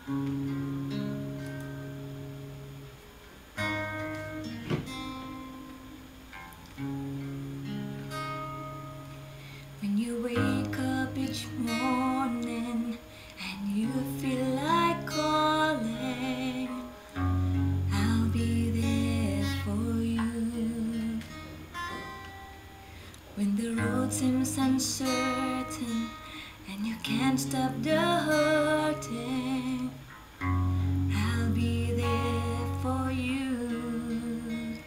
When you wake up each morning and you feel like calling, I'll be there for you. When the road seems uncertain and you can't stop the hurting, I'll be there for you.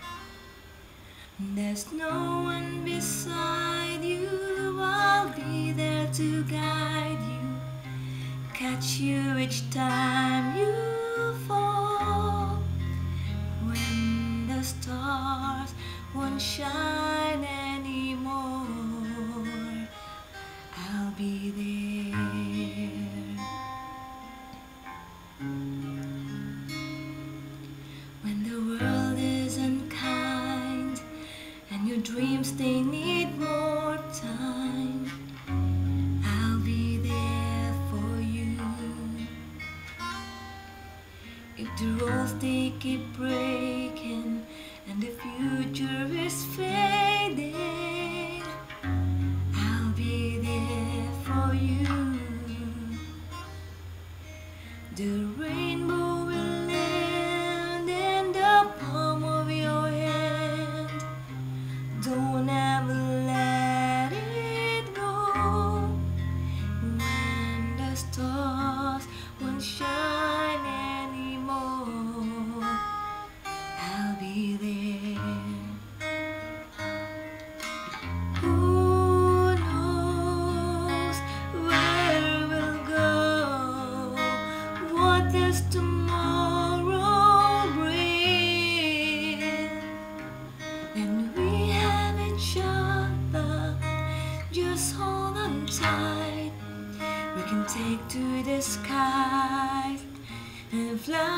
There's no one beside you, I'll be there to guide you, catch you each time you fall. When the stars won't shine anymore, I'll be there. When the world is unkind and your dreams they need more time, I'll be there for you. If the roads they keep breaking and the future is fading, I'll be there for you. The rainbow will land in the palm of your hand. Don't ever let it go. When the stars won't shine anymore, I'll be there. Who knows where we'll go? What does tomorrow bring? And we have each other, just hold on tight. We can take to the skies and fly